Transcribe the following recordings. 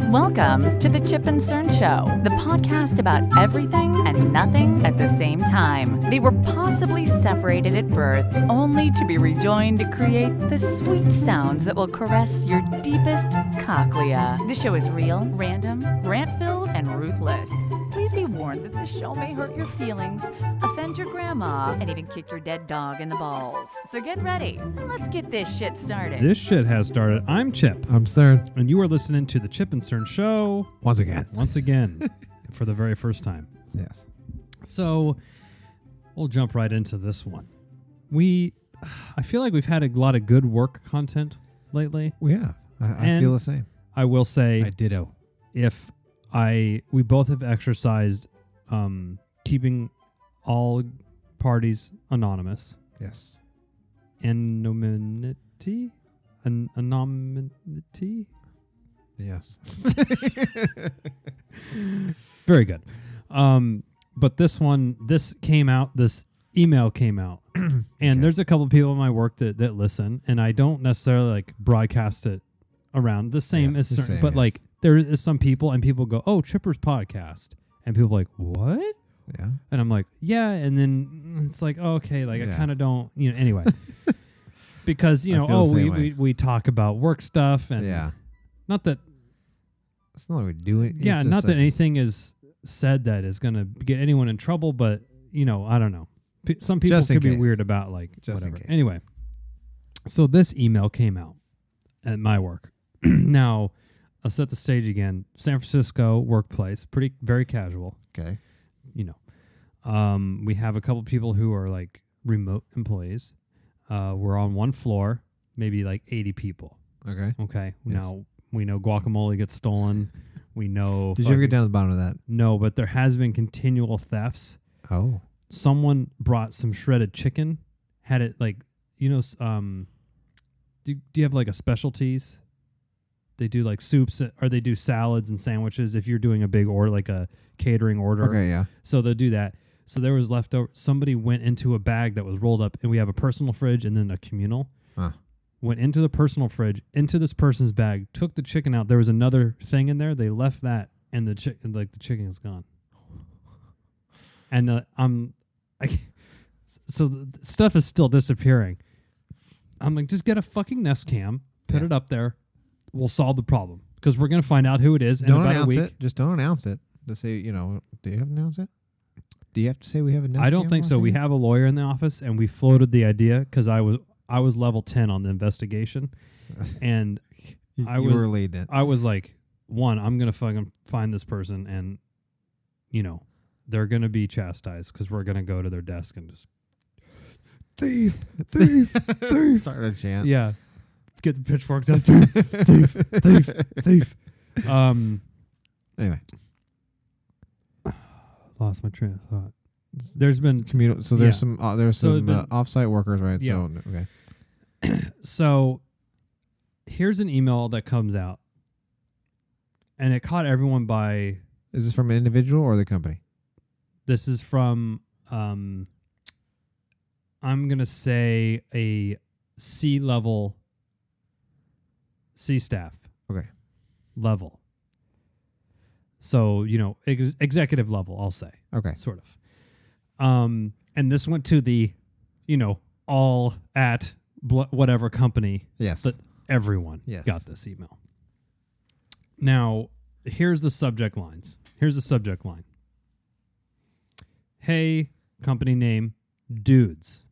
Welcome to the Chip and Cern Show, the podcast about everything and nothing at the same time. They were possibly separated at birth, only to be rejoined to create the sweet sounds that will caress your deepest cochlea. The show is real, random, rant-filled, and ruthless. Please be warned that this show may hurt your feelings, offend your grandma, and even kick your dead dog in the balls. So get ready, and let's get this shit started. This shit has started. I'm Chip. I'm Cern. And you are listening to the Chip and Cern Show. Once again. For the very first time. Yes. So we'll jump right into this one. I feel like we've had a lot of good work content lately. We have. I feel the same. I will say, I ditto. We both have exercised keeping all parties anonymous. Yes. Anonymity? Anonymity? Yes. Very good. But this email came out, and Okay. there's a couple of people in my work that listen, and I don't necessarily like broadcast it around the same Yes, as certain, same, but yes. like there is some people, and people go, "Oh, Chipper's podcast," and people are like, "What?" Yeah. And I'm like, "Yeah," and then it's like, oh, okay, like Yeah. I kind of don't, anyway, because I feel the same way. we talk about work stuff, and Yeah. not that. It's not like we do it. Yeah, not that anything is said that is going to get anyone in trouble, but, I don't know. Some people Just in could be case. weird about, like, Just in whatever. case. Anyway, so this email came out at my work. Now, I'll set the stage again. San Francisco workplace, very casual. Okay. We have a couple people who are, like, remote employees. We're on one floor, maybe, like, 80 people. Okay. Okay. Yes. Now, we know guacamole gets stolen. We know. Did you ever get down to the bottom of that? No, but there has been continual thefts. Oh. Someone brought some shredded chicken, had it like, do you have like a specialties? They do like soups or they do salads and sandwiches if you're doing a big order, like a catering order. Okay, yeah. So they'll do that. So there was leftover. Somebody went into a bag that was rolled up, and we have a personal fridge and then a communal. Huh. Went into the personal fridge, into this person's bag, took the chicken out. There was another thing in there. They left that, and the chicken is gone. And so the stuff is still disappearing. I'm like, just get a fucking Nest Cam, put it up there. We'll solve the problem because we're gonna find out who it is. Don't in about announce a week. it. Just don't announce it. Just say, do you have to announce it? Do you have to say we have a Nest I don't Cam think so. We watching? have a lawyer in the office, and we floated the idea because I was level 10 on the investigation, and You I were leading it. I was like, I'm gonna fucking find this person, and they're gonna be chastised because we're gonna go to their desk and just thief. Start a chant. Yeah, get the pitchforks out. Thief. Anyway. Lost my train of thought. There's been Communal. So there's Yeah. some So some then- off-site workers, right? Yeah. So okay. So here's an email that comes out, and it caught everyone by. Is this from an individual or the company? This is from, I'm going to say a C-level, C-staff. Okay. Level. So, executive level, I'll say. Okay. Sort of. And this went to the, all at whatever company. Yes. That everyone Yes. got this email. Now, here's the subject lines. Here's the subject line. Hey, company name, dudes, ...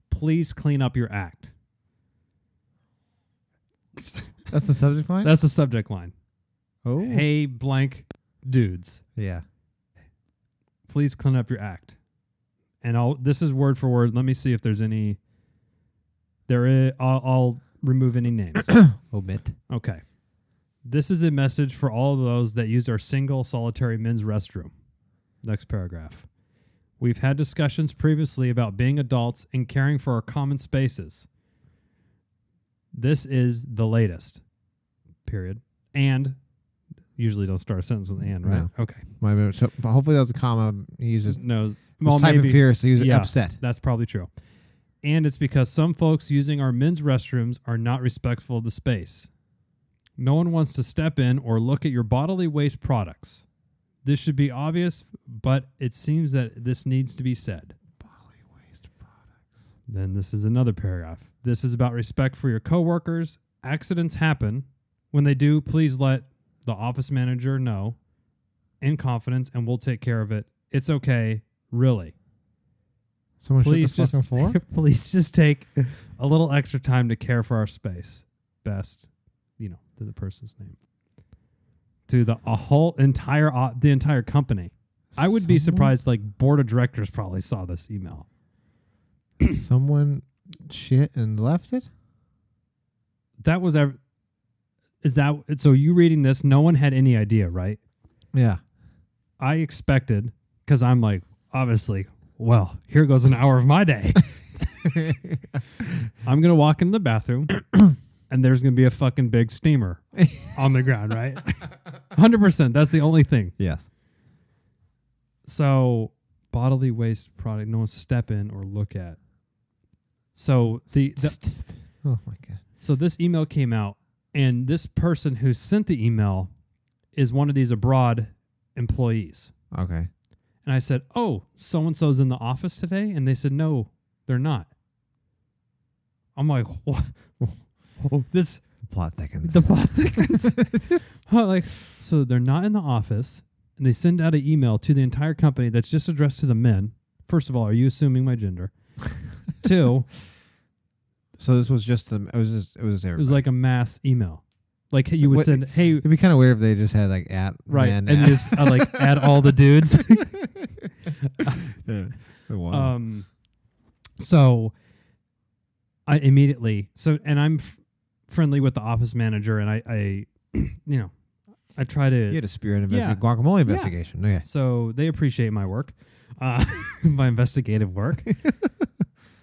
Please clean up your act. That's the subject line? That's the subject line. Oh. Hey, blank dudes, Yeah. please clean up your act. And this is word for word. Let me see if there's any. I'll remove any names. Omit. Okay. This is a message for all of those that use our single solitary men's restroom. Next paragraph. We've had discussions previously about being adults and caring for our common spaces. This is the latest. Period. And usually don't start a sentence with and, right? No. Okay. So, but hopefully that was a comma. He's just was typing maybe, furiously. He was yeah, upset. That's probably true. And it's because some folks using our men's restrooms are not respectful of the space. No one wants to step in or look at your bodily waste products. This should be obvious, but it seems that this needs to be said. Bodily waste products. Then this is another paragraph. This is about respect for your coworkers. Accidents happen. When they do, please let the office manager know in confidence, and we'll take care of it. It's okay, really. Someone Please shit the fucking floor? Please just take a little extra time to care for our space. Best, to the person's name. To the entire company. I would be surprised, board of directors probably saw this email. Someone shit and left it? That was so you reading this, no one had any idea, right? Yeah. I expected, because I'm like, obviously, well, here goes an hour of my day. I'm going to walk into the bathroom and there's going to be a fucking big steamer on the ground, right? 100%. That's the only thing. Yes. So bodily waste product, no one step in or look at. So oh my God. So this email came out, and this person who sent the email is one of these abroad employees. Okay. And I said, "Oh, so-and-so's in the office today?" And they said, "No, they're not." I'm like, "What?" The plot thickens. The plot thickens. So they're not in the office, and they send out an email to the entire company that's just addressed to the men. First of all, are you assuming my gender? 2, so this was just it was everybody. it was like a mass email. Like you would send, "Hey," it'd be kind of weird if they just had at right, man and just add all the dudes. Wow. So I immediately and I'm friendly with the office manager, and I I try to. You had a spirit guacamole investigation. Okay. So they appreciate my work, my investigative work.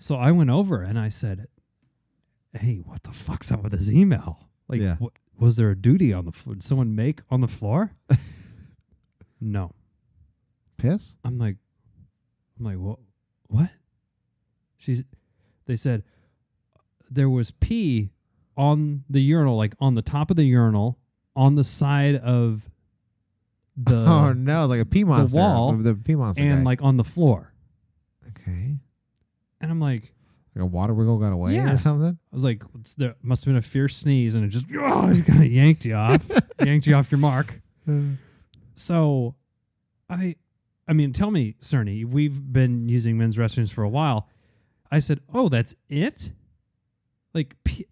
So I went over and I said, "Hey, what the fuck's up with this email? Was there a duty on the floor? Did someone make on the floor?" No. Piss? I'm like, what? They said there was pee on the urinal, on the top of the urinal, on the side of the oh no, like a pee monster, the wall, the pee monster, and guy. on the floor. Okay. And I'm like a water wiggle got away or something. I was like, there must have been a fierce sneeze, and it just kind of yanked you off, your mark. So, I mean, tell me, Cerny, we've been using men's restrooms for a while. I said, "Oh, that's it."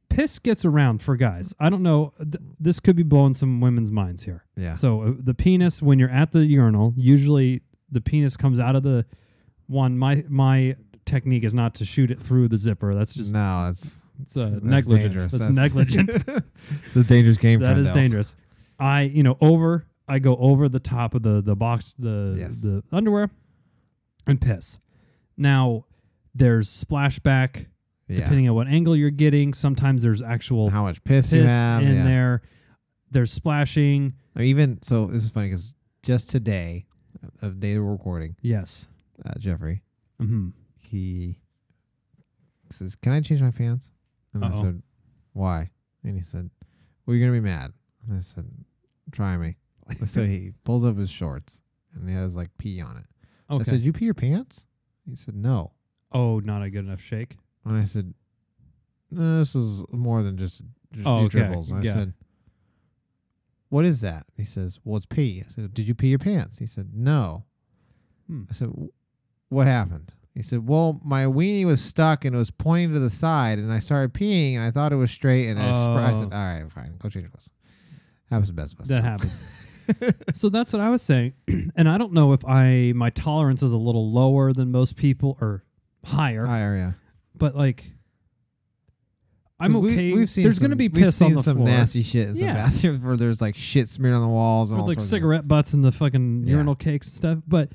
Piss gets around for guys. I don't know. This could be blowing some women's minds here. Yeah. So the penis, when you're at the urinal, usually the penis comes out of the one. My technique is not to shoot it through the zipper. That's just it's negligent. Dangerous. That's negligent. The dangerous game. That is dangerous. I go over the top of the box, the underwear, and piss. Now there's splashback. Yeah. Depending on what angle you're getting, sometimes there's actual how much piss you have in there. There's splashing. Or even so, this is funny because just today, of day we're recording. Yes. Jeffrey. Mm-hmm. He says, "Can I change my pants?" And I said, "Why?" And he said, "Well, you're gonna be mad." And I said, "Try me." So he pulls up his shorts and he has pee on it. Okay. I said, "You pee your pants?" He said, "No." Oh, not a good enough shake. And I said, "No, this is more than just a few dribbles." And I said, "What is that?" He says, "Well, it's pee." I said, "Did you pee your pants?" He said, "No." I said, "What happened?" He said, "Well, my weenie was stuck and it was pointing to the side, and I started peeing, and I thought it was straight, and I said, all right, fine, go change your clothes." Happens the best of us. That happens. So that's what I was saying, and I don't know if my tolerance is a little lower than most people or higher. Higher, yeah. But I'm okay. We've seen there's going to be piss on the some floor. nasty shit in some bathrooms where there's shit smeared on the walls and or all sorts cigarette butts in the fucking urinal cakes and stuff. But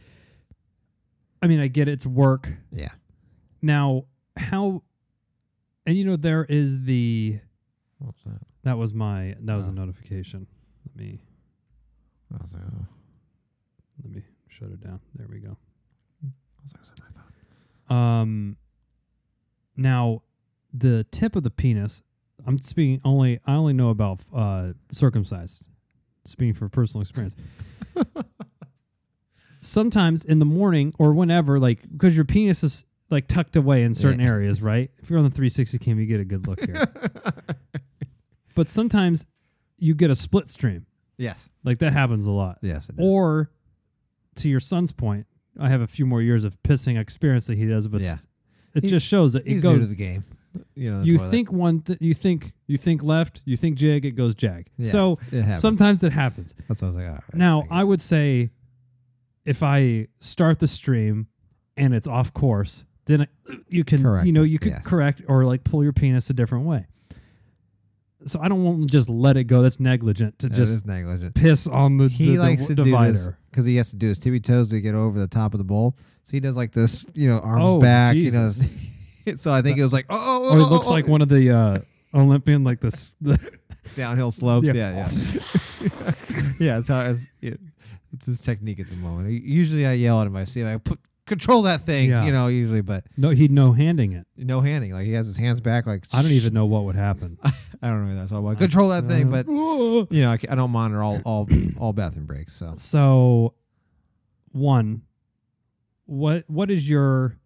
I mean, I get it, it's work. Yeah. Now, how? And there is the. What was that? That was a notification. Let me shut it down. There we go. Now, the tip of the penis, I'm speaking only. I only know about circumcised. Speaking for personal experience. Sometimes in the morning or whenever, like, because your penis is like tucked away in certain areas, right? If you're on the 360 cam, you get a good look here. But sometimes you get a split stream. Yes. Like that happens a lot. Yes, it does. Or to your son's point, I have a few more years of pissing experience that he does, but it just shows that it goes new to the game. You think you think left, you think jig, it goes jag. Yes, so sometimes it happens. That's what I was like. All right, now I would say, if I start the stream and it's off course, then you can correct or like pull your penis a different way. So I don't want to just let it go. That's negligent to just piss on the he likes to divider. Do this because he has to do his tippy toes to get over the top of the bowl. So he does like this, arms back, Jesus. So I think it was like, he looks like one of the Olympian, like this downhill slopes. Yeah. Yeah, it's his technique at the moment. Usually I yell at him. I see him, control that thing, usually, but he'd no-handing it. No handing. Like he has his hands back. Like I don't even know what would happen. I don't know. That's all about control that thing, but I don't monitor all bathroom breaks. So one, what is your?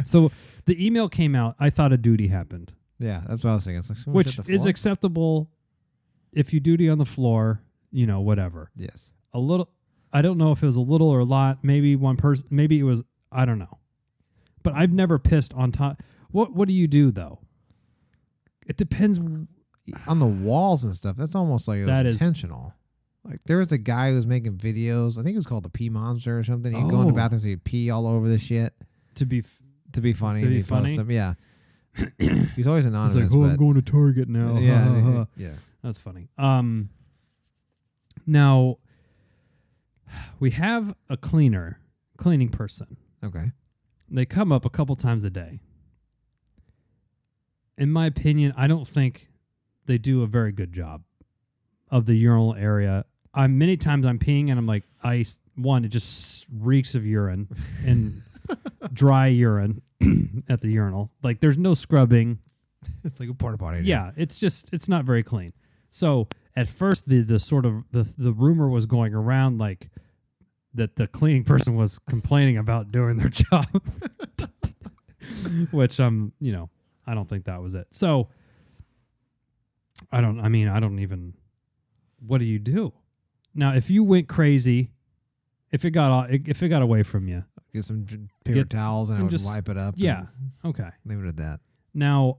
So the email came out. I thought a duty happened. Yeah, that's what I was thinking. It's like, which is acceptable if you duty on the floor. Whatever. Yes. A little. I don't know if it was a little or a lot. Maybe one person. Maybe it was. I don't know. But I've never pissed on top. What do you do though? It depends on the walls and stuff. That's almost like it was intentional. Like there was a guy who was making videos. I think it was called the Pee Monster or something. He'd go in the bathroom, so he'd pee all over the shit to be funny. To be funny. Post them. Yeah. He's always anonymous. He's like, I'm going to Target now. Yeah. Yeah. That's funny. Now we have a cleaning person. Okay. They come up a couple times a day. In my opinion, I don't think they do a very good job of the urinal area. Many times I'm peeing and I'm like, it just reeks of urine and dry urine at the urinal. Like there's no scrubbing. It's like a porta potty. Yeah, it's not very clean. So at first the sort of the rumor was going around like that the cleaning person was complaining about doing their job, which I don't think that was it. So I don't even, what do you do? Now, if you went crazy, if it got away from you, get some paper towels and I would just wipe it up. Yeah. Okay. Leave it at that. Now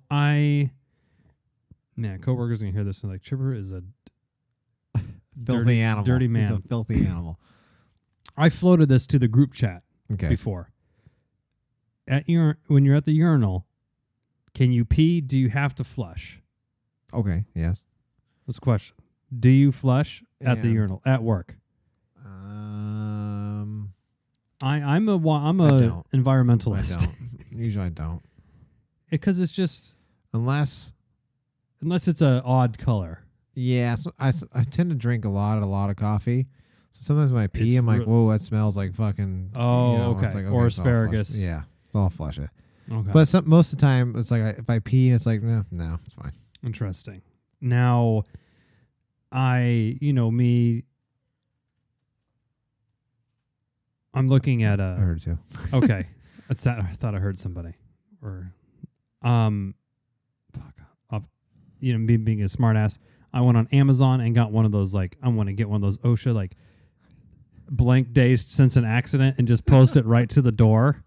coworkers are going to hear this and like, Chipper is a filthy animal. Dirty man. He's a filthy animal. I floated this to the group chat before. When you're at the urinal, can you pee? Do you have to flush? Okay. Yes. Let's question. Do you flush at the urinal at work? I'm a environmentalist. I don't. Usually I don't. Because it's just unless it's an odd color. Yeah, so I tend to drink a lot of coffee. So sometimes when I pee, I'm like, whoa, that smells like fucking. Oh, okay. It's like, or asparagus. Yeah, so I'll flush it. Okay. But most of the time, it's like if I pee, and it's like, no, it's fine. Interesting. Now, me. I'm looking at I heard too. Okay, I thought I heard somebody, or, me being a smart ass. I went on Amazon and got one of those, like, I want to get one of those OSHA, like, blank days since an accident and just post it right to the door.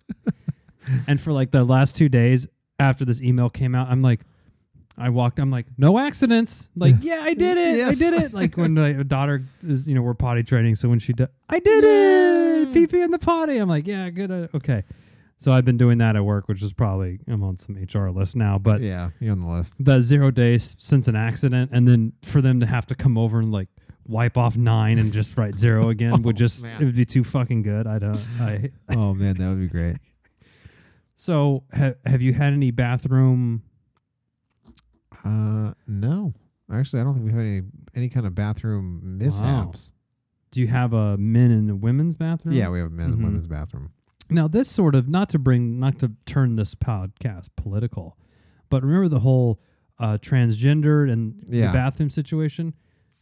And for, like, the last 2 days after this email came out, I'm like, no accidents. Like, yeah, I did it. Yes. I did it. Like, when my daughter is, we're potty training. So when she does, I did it. Pee-pee in the potty. I'm like, yeah, good. Okay. So I've been doing that at work, which is probably, I'm on some HR list now, but yeah, you're on the list. The 0 days since an accident, and then for them to have to come over and like wipe off 9 and just write 0 again it would be too fucking good. Oh man, that would be great. So have you had any bathroom? No, actually, I don't think we've had any kind of bathroom mishaps. Wow. Do you have a men and a women's bathroom? Yeah, we have a men and women's bathroom. Now, this sort of, not to turn this podcast political, But remember the whole transgendered and the Yeah. bathroom situation?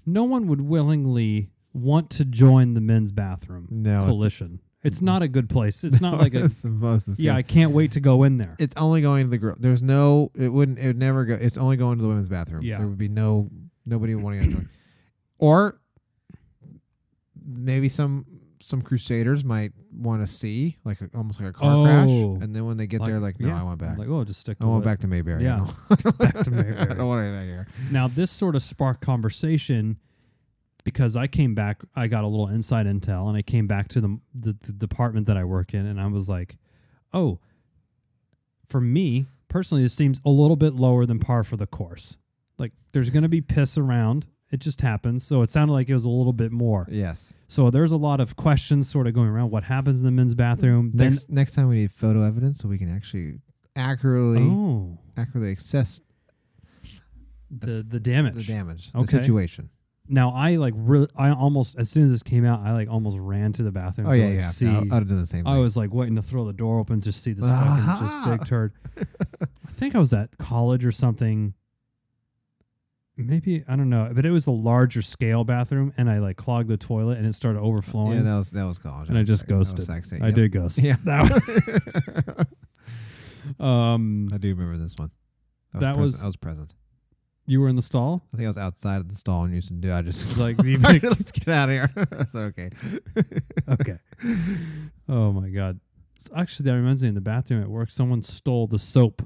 No one would willingly want to join the men's bathroom coalition. It's not a good place. It's not like it's the most. yeah, I can't wait to go in there. It's only going to the girl. There's no. It would never go. It's only going to the women's bathroom. Yeah. There would be nobody wanting to join. Or maybe some crusaders might want to see almost like a car crash, and then when they get there, no, I want back. Like, just stick. I want back to Mayberry. Yeah, back to Mayberry. I don't want anything here. Now this sort of sparked conversation because I came back. I got a little inside intel, and I came back to the department that I work in, and I was like, oh, for me personally, this seems a little bit lower than par for the course. Like, there's going to be piss around. It just happens. So it sounded like it was a little bit more. Yes. So there's a lot of questions sort of going around. What happens in the men's bathroom? Next time we need photo evidence so we can actually accurately assess the damage. The damage. Okay. The situation. Now I almost, as soon as this came out, I almost ran to the bathroom. Oh yeah. See, I'd have done the same thing. I was like waiting to throw the door open, just see this fucking just big turd. I think I was at college or something. Maybe, I don't know, but it was the larger scale bathroom, and I clogged the toilet, and it started overflowing. Yeah, that was college. And I just ghosted. I did ghost. Yeah, that I do remember this one. I was present. You were in the stall? I think I was outside of the stall and used to do. I just was like, let's get out of here. I said, okay. Okay. Oh my God. So actually, that reminds me, in the bathroom at work, someone stole the soap.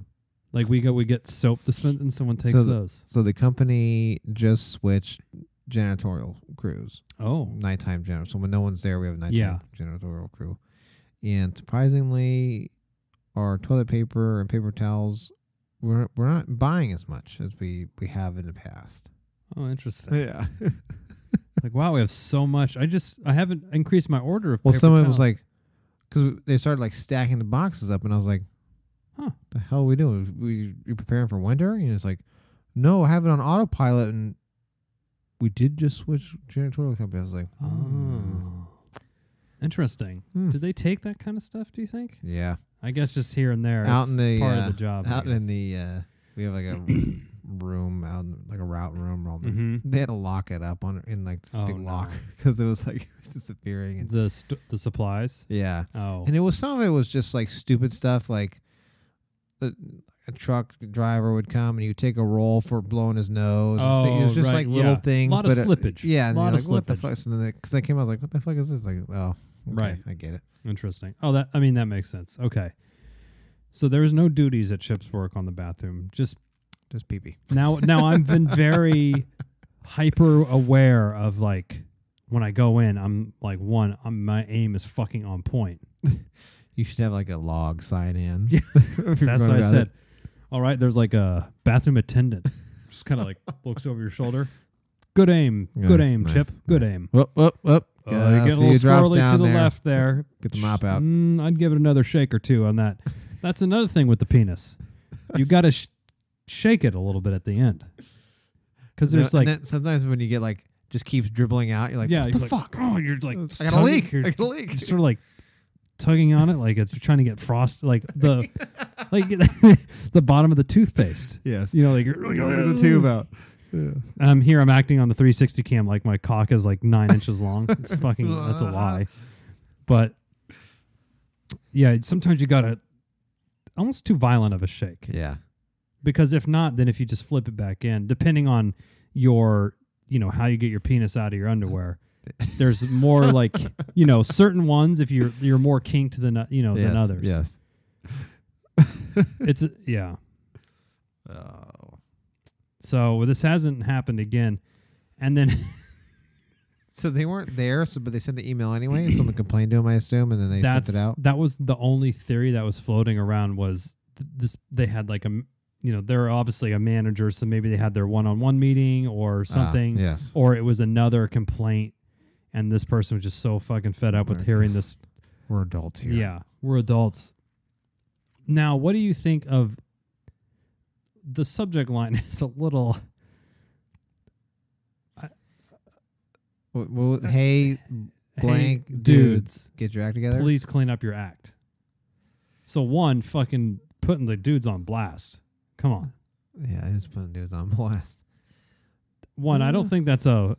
Like we get soap dispensed, and someone takes those. So the company just switched janitorial crews. Oh, nighttime janitorial. So when no one's there, we have a nighttime janitorial crew. And surprisingly, our toilet paper and paper towels, we're not buying as much as we have in the past. Oh, interesting. Yeah. Like, wow, we have so much. I haven't increased my order of. Well, paper someone towels. was like, because they started stacking the boxes up, and I was like, huh, the hell are we doing? You preparing for winter? And it's like, no, I have it on autopilot, and we did just switch janitorial company. I was like, oh, interesting. Did they take that kind of stuff, do you think? Yeah. I guess just here and there. Out in the part of the job. Out in the we have a room out a route room. They had to lock it up in this big lock because it was disappearing. And the supplies. Yeah. Oh. And it was some of it was just stupid stuff like a truck driver would come and you take a roll for blowing his nose. It was just little things. A lot of slippage. Yeah. And a lot of slippage. slippage. What the fuck? And then because I came, I was like, what the fuck is this? Like, oh, okay, right. I get it. Interesting. Oh, that makes sense. Okay. So there's no duties at Chip's work on the bathroom. Just pee-pee. Now I've been very hyper aware of when I go in, I'm like, my aim is fucking on point. You should have a log sign in. Yeah. That's what I said. All right, there's a bathroom attendant. Just kind of looks over your shoulder. Good aim. Good aim, nice, Chip. Good aim. Whoop. You get a little squirrely to the left there. Get the mop out. I'd give it another shake or two on that. That's another thing with the penis. You got to shake it a little bit at the end. Because there's sometimes when you get just keeps dribbling out, you're like, what the fuck? Oh, you're I got a leak. I got a leak. You're sort of tugging on it like you're trying to get frost, the the bottom of the toothpaste. Yes. You're the tube out. Yeah. I'm acting on the 360 cam like my cock is 9 inches long. It's fucking, that's a lie. But yeah, sometimes you gotta almost too violent of a shake. Yeah. Because if not, then if you just flip it back in, depending on your, how you get your penis out of your underwear, there's more certain ones if you're more kinked than than others. Yes. It's yeah. Oh. So this hasn't happened again, and then. So they weren't there, but they sent the email anyway. Someone complained to them, I assume, and then they sent it out. That was the only theory that was floating around. Was this? They had they're obviously a manager, so maybe they had their one-on-one meeting or something. Yes. Or it was another complaint, and this person was just so fucking fed up with hearing this. We're adults here. Yeah, we're adults. Now, what do you think of the subject line? Is a little. Well, hey, blank dudes, get your act together. Please clean up your act. So one, fucking putting the dudes on blast. Come on. Yeah, I just put dudes on blast. One, I don't think that's a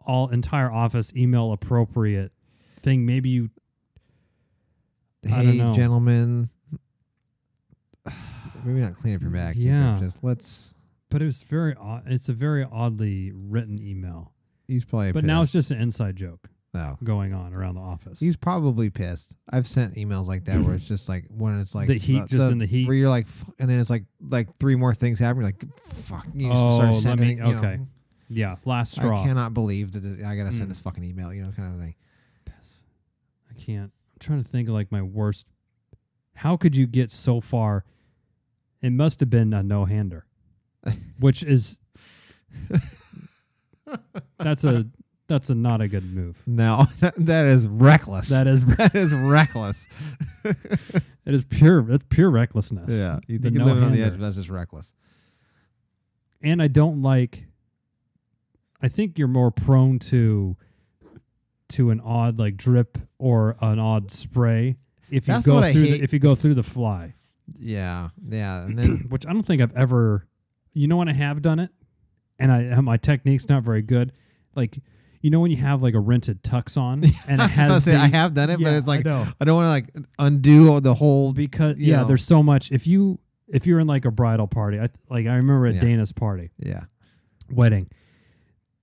entire office email appropriate thing. Maybe you. I don't know. Hey, gentlemen. Maybe not clean up your back. Yeah. Either. Just let's. But it was very odd. It's a very oddly written email. He's probably But pissed. now it's just an inside joke No. going on around the office. He's probably pissed. I've sent emails like that where it's just like when it's like The heat, in the heat. where you're like, and then it's like 3 more things happen. You're like, fuck. You just start sending. Okay. Yeah, last straw. I cannot believe that I gotta send this fucking email. Kind of thing. I can't. I'm trying to think of like my worst. How could you get so far? It must have been a no-hander, which is that's a not a good move. No, that is reckless. That is reckless. It is pure. That's pure recklessness. Yeah, you think you're living on the edge, but that's just reckless. And I don't like. I think you're more prone to an odd like drip or an odd spray if you go through if you go through the fly. Yeah, and then which I don't think I've ever. You know when I have done it, and my technique's not very good. Like when you have like a rented tux on, and it has. I have done it, but it's like I don't want to like undo the whole because there's so much. If you're in like a bridal party, I remember at Dana's party, wedding.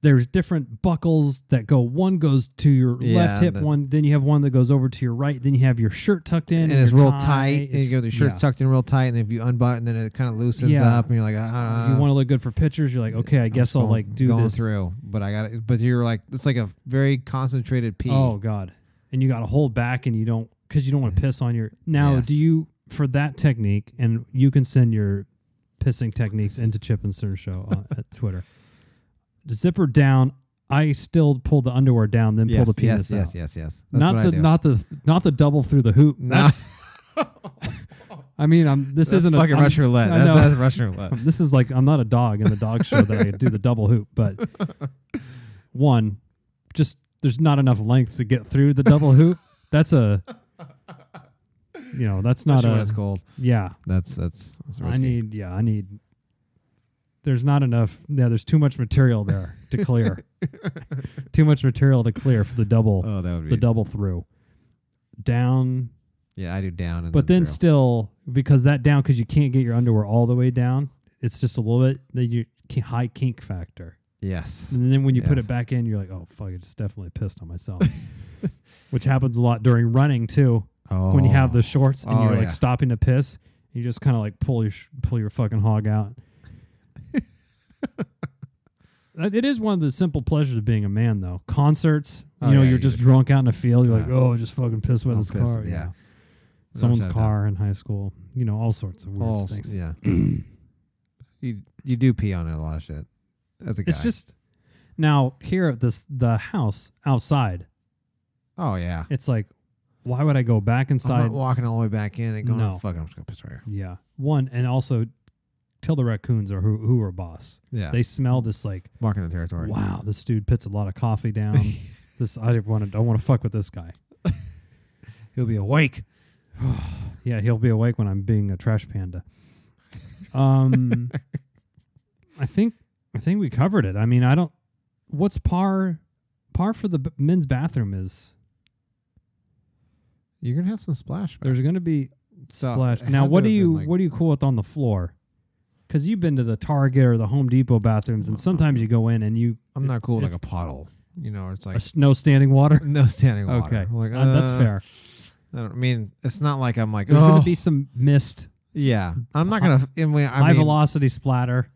There's different buckles that go. One goes to your left hip. Then you have one that goes over to your right. Then you have your shirt tucked in, and it's real tight. And you go, the shirt's tucked in real tight, and if you unbutton, then it kind of loosens up, and you're like, you want to look good for pictures. You're like, okay, I guess I'll like do going this through. But I got it. But you're like, it's like a very concentrated pee. Oh God, and you got to hold back, and you don't want to piss on your. Now, do you for that technique? And you can send your pissing techniques into Chip and Cern Show at Twitter. Zipper down. I still pull the underwear down, then pull the penis out. Yes. That's not the double through the hoop. No. I mean, this isn't fucking Russian roulette. That's Russian roulette. This is like I'm not a dog in the dog show that I do the double hoop, but just there's not enough length to get through the double hoop. That's that's not what it's called. Yeah, that's risky. I need. There's not enough. Yeah, there's too much material there to clear. Too much material to clear for the double. Oh, that would be the double through. Down. Yeah, I do down. And but then through. Still, because you can't get your underwear all the way down. It's just a little bit. High kink factor. Yes. And then when you put it back in, you're like, oh fuck, I just definitely pissed on myself. Which happens a lot during running too. Oh. When you have the shorts and you're like stopping to piss, you just kind of like pull your fucking hog out. It is one of the simple pleasures of being a man, though. Concerts, you're just drunk out in the field. You're like, oh, just fucking piss with his car. Yeah. Someone's car in high school. All sorts of weird things. Yeah. you do pee on it a lot of shit. That's a guy. It's just now here at the house outside. Oh yeah. It's like, why would I go back inside? I'm not walking all the way back in and going, no. Fuck, I'm just gonna piss right here. Yeah. One, and also tell the raccoons or who are boss. Yeah. They smell this like marking the territory. Wow, this dude puts a lot of coffee down. I don't want to fuck with this guy. He'll be awake. Yeah, he'll be awake when I'm being a trash panda. I think we covered it. I mean, what's par for the men's bathroom is you're gonna have some splash. There's gonna be splash. Now, what do you cool with on the floor? Because you've been to the Target or the Home Depot bathrooms, and sometimes you go in and I'm not cool with like a puddle. It's like no standing water. No standing water. Okay, like, that's fair. I mean, it's not like I'm like, there's going to be some mist. Yeah. I'm not going to... High velocity splatter.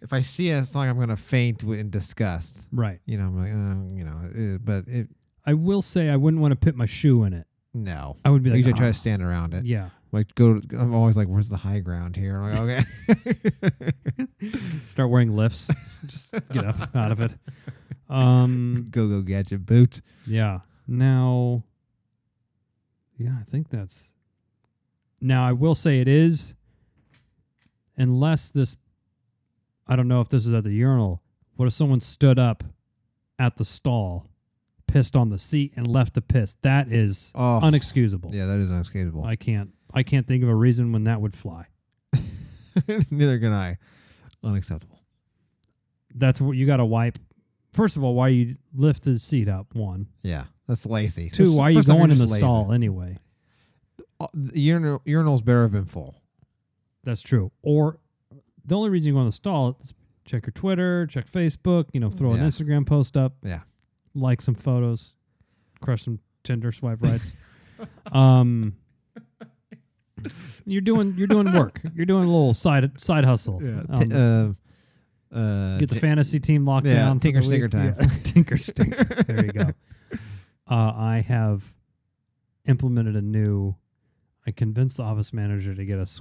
If I see it, it's not like I'm going to faint in disgust. Right. I'm like, but it... I will say I wouldn't want to put my shoe in it. No. I would be like... You should try to stand around it. Yeah. Like, I'm always like, where's the high ground here? I'm like, okay. Start wearing lifts. Just get up out of it. Go gadget boots. Yeah. Now... Yeah, I think that's... Now, I will say it is, unless this... I don't know if this is at the urinal. What if someone stood up at the stall, pissed on the seat, and left the piss? That is unexcusable. Yeah, that is unexcusable. I can't think of a reason when that would fly. Neither can I. Unacceptable. That's what you got to wipe. First of all, why you lift the seat up? One. Yeah, that's lazy. Two, why are you going in the stall anyway? The urinal's better have been full. That's true. Or the only reason you go in the stall is check your Twitter, check Facebook, throw an Instagram post up. Yeah. Like some photos, crush some Tinder swipe rights. You're doing work. You're doing a little side hustle. Yeah. Get the fantasy team locked down. Tinker Stinker time. Yeah. Tinker Stinker. There you go. I have implemented I convinced the office manager to get us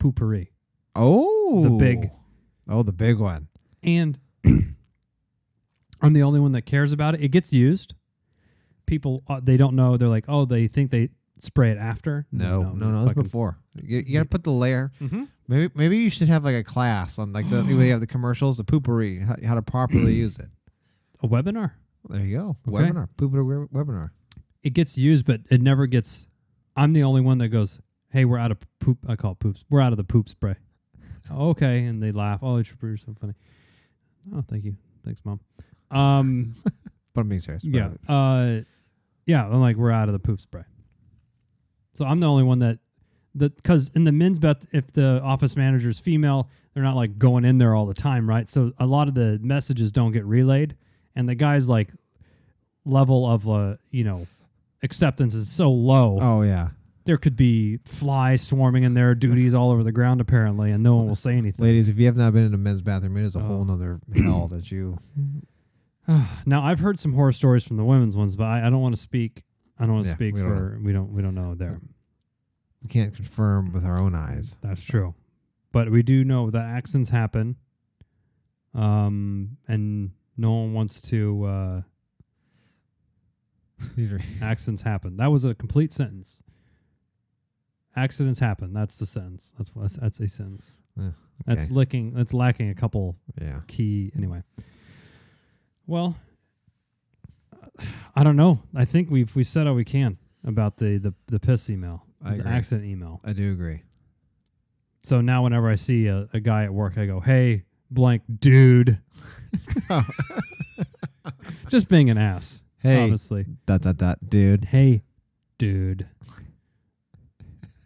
poopery. Oh. The big one. And I'm the only one that cares about it. It gets used. People, they don't know. They're like, oh, they think they spray it after. No, it's before. You got to put the layer. Mm-hmm. Maybe you should have like a class on like the way you have the commercials, the poopery, how to properly use it. A webinar. There you go. Okay. Webinar. Poopery webinar. It gets used, but it never gets. I'm the only one that goes, hey, we're out of poop. I call it poops. We're out of the poop spray. Okay. And they laugh. Oh, you're so funny. Oh, thank you. Thanks, Mom. But I'm being serious. Yeah. I'm like, we're out of the poop spray. So I'm the only one that because in the men's bet, if the office manager is female, they're not like going in there all the time, right? So a lot of the messages don't get relayed, and the guy's like level of acceptance is so low. Oh yeah. There could be flies swarming in their duties all over the ground apparently, and no one will say anything. Ladies, if you have not been in a men's bathroom, it is a whole nother hell that you. Now I've heard some horror stories from the women's ones, but I don't want to speak. I don't want to speak we don't know there. We can't confirm with our own eyes. That's true, but we do know that accidents happen, and no one wants to. Accidents happen. That was a complete sentence. Accidents happen. That's the sentence. That's a sentence. Okay. That's lacking a couple key anyway. Well, I don't know. I think we said all we can about the piss email, the accident email. I do agree. So now whenever I see a guy at work, I go, "Hey, blank dude," just being an ass. Hey, honestly. Dude. Hey, dude.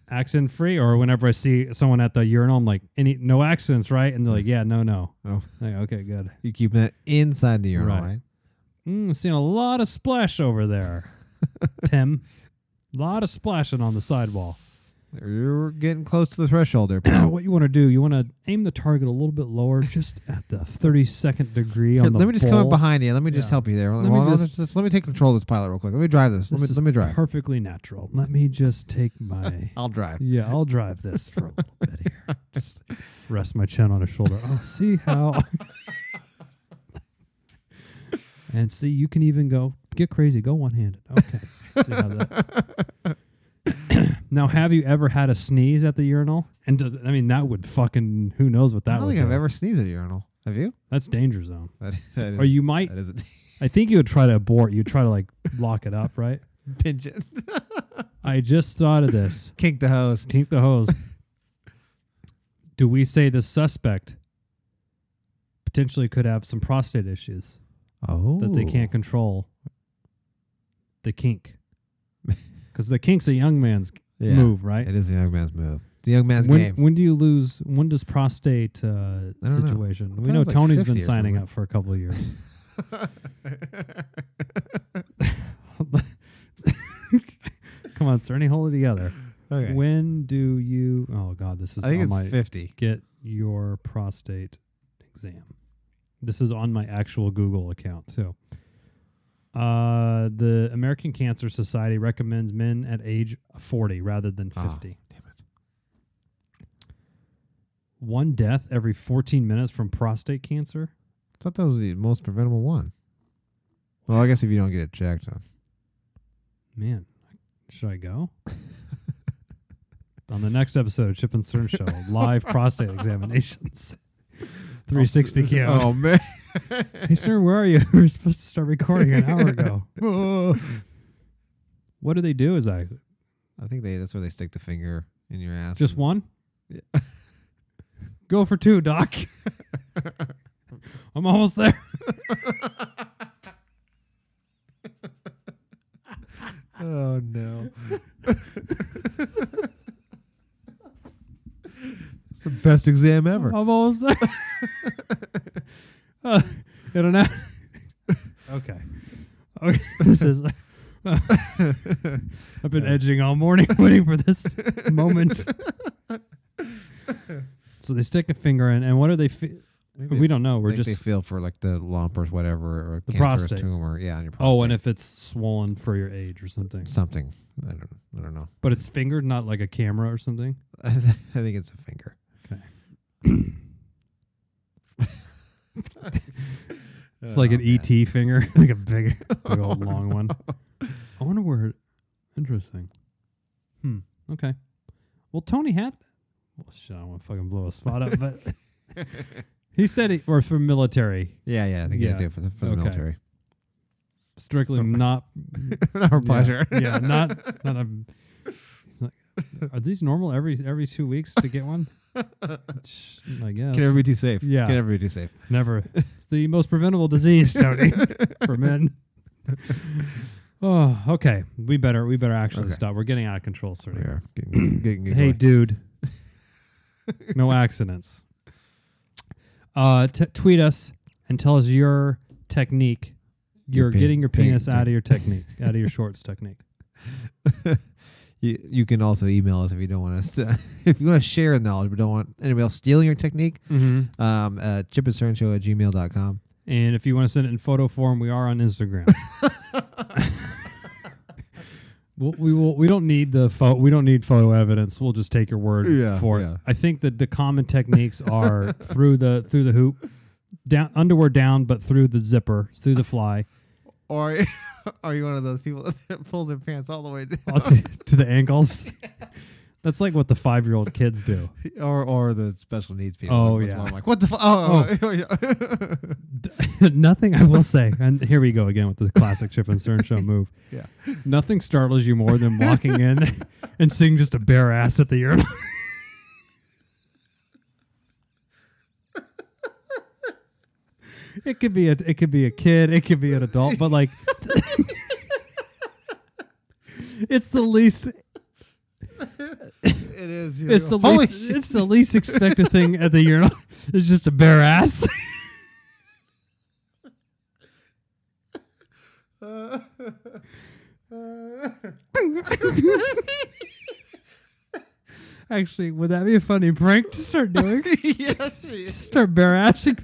Accident free, or whenever I see someone at the urinal, I'm like, no accidents, right? And they're like, yeah, no. Oh, like, okay, good. You keep that inside the urinal, right? Seeing a lot of splash over there, Tim. A lot of splashing on the sidewall. You're getting close to the threshold there, pal. What you want to do, you want to aim the target a little bit lower, just at the 32nd degree on the Let me just bowl. come up behind you. Let me just help you there. Let me take control of this pilot real quick. Let me drive this. Let me drive. Perfectly natural. Let me just take my... I'll drive. Yeah, I'll drive this for a little bit here. Just rest my chin on his shoulder. Oh, see how... And see, you can even get crazy. Go one-handed. Okay. See how that... Now, have you ever had a sneeze at the urinal? And that would fucking, who knows what that would do. I don't think I've ever sneezed at a urinal. Have you? That's danger zone. That is, or you might. That is I think you would try to abort. You'd try to like lock it up, right? Pinch it. I just thought of this. Kink the hose. Kink the hose. Do we say the suspect potentially could have some prostate issues? Oh. That they can't control the kink. Because the kink's a young man's move, right? It is a young man's move. It's a young man's game. When do you lose? When does prostate situation? We know Tony's been signing up for a couple of years. Come on, Cerny, hold it together. Okay. When do you? Oh God, this is. I think it's 50. Get your prostate exam. This is on my actual Google account too. The American Cancer Society recommends men at age 40 rather than 50. Oh, damn it. One death every 14 minutes from prostate cancer? I thought that was the most preventable one. Well, I guess if you don't get it checked. Man, should I go? On the next episode of Chip and Cern Show, live prostate examinations. 360 cam. Oh, man. Hey, Cern, where are you? We were supposed to start recording an hour ago. What do they do exactly? I think that's where they stick the finger in your ass. Just one? Yeah. Go for 2, Doc. I'm almost there. Oh, no. It's the best exam ever. I'm almost there. Okay. This is... I've been edging all morning waiting for this moment. So they stick a finger in, and what do they feel? We don't know. They feel for like the lump or whatever, or the cancerous prostate. tumor. Yeah, on your prostate. Oh, and if it's swollen for your age or something. Something. I don't know. But it's fingered, not like a camera or something? I think it's a finger. Okay. It's like an ET finger, like a big old long one. I wonder where. Interesting. Okay. Well, Tony had. Well, shit, I don't want to fucking blow a spot up, but he said or for military. Yeah. I think you do for the military. Strictly not for pleasure. Yeah, not a. Are these normal every 2 weeks to get one? I guess. Can never be too safe. Yeah. Can never be too safe. Never. It's the most preventable disease, Tony, for men. Oh, okay. We better actually stop. We're getting out of control, sir. We are getting hey, dude. No accidents. Tweet us and tell us your technique. You're getting your penis out of your technique, out of your shorts technique. You can also email us if you don't want us to. If you want to share knowledge but don't want anybody else stealing your technique. chipandcernshow@gmail.com. And if you want to send it in photo form, we are on Instagram. We don't need we don't need photo evidence. We'll just take your word for it. I think that the common techniques are through the hoop, down underwear down, but through the zipper, through the fly. Or are you one of those people that pulls their pants all the way down to the ankles? That's like what the 5-year-old kids do. Or the special needs people. Oh, like, yeah. I'm like, what the Nothing, I will say, and here we go again with the classic Chip and Cern show move. Yeah. Nothing startles you more than walking in and seeing just a bare ass at the urinal. It could be a kid, it could be an adult, but like it's the least. It is. It's the least expected thing at the urinal. It's just a bare ass. Actually, would that be a funny prank to start doing? Yes. Start bare assing.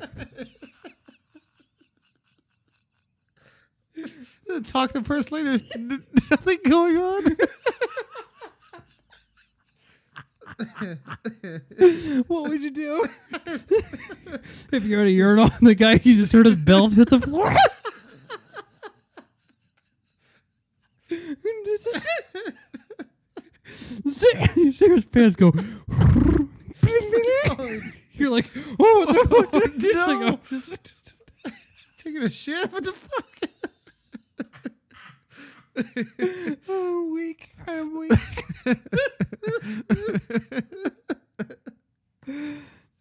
Talk to the person like there's nothing going on. What would you do if you're at a urinal and the guy, you just heard his belt hit the floor? You see his pants go. You're like, oh, what the fuck? No. Like, oh, just Taking a shit? What the fuck? I'm weak.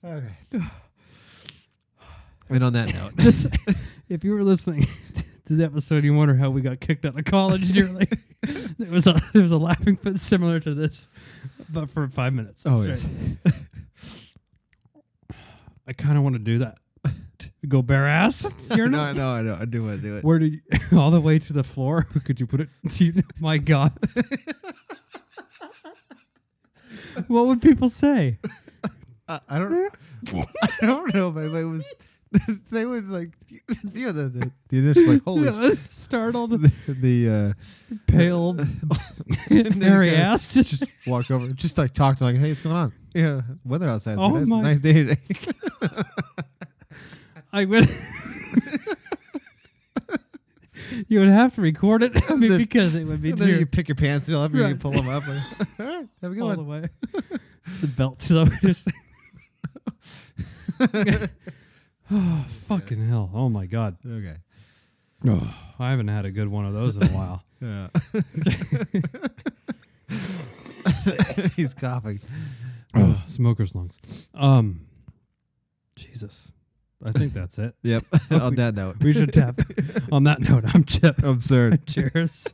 Okay. And on that note, if you were listening to the episode, you wonder how we got kicked out of college nearly. There was a laughing fit similar to this, but for 5 minutes. Oh, yes. I kind of want to do that. Go bare ass. No, I know. I do want to do it. Where do you, all the way to the floor? Could you put it? My God. What would people say? I don't know, but it was. They would like, the initial like holy startled, the pale, hairy ass just walk over, just like talk to like, hey, what's going on? Yeah, weather outside. Oh, nice day today. I would. You would have to record it, because it would be. Then you pick your pants up and you pull them up. Like, all right, have a good all one. the way. The belt to the. Oh, fucking hell! Oh my God. Okay. Oh, I haven't had a good one of those in a while. Yeah. He's coughing. Smoker's lungs. Jesus. I think that's it. Yep. On that note. We should tap. On that note, I'm Chip. I'm Cern. Cheers.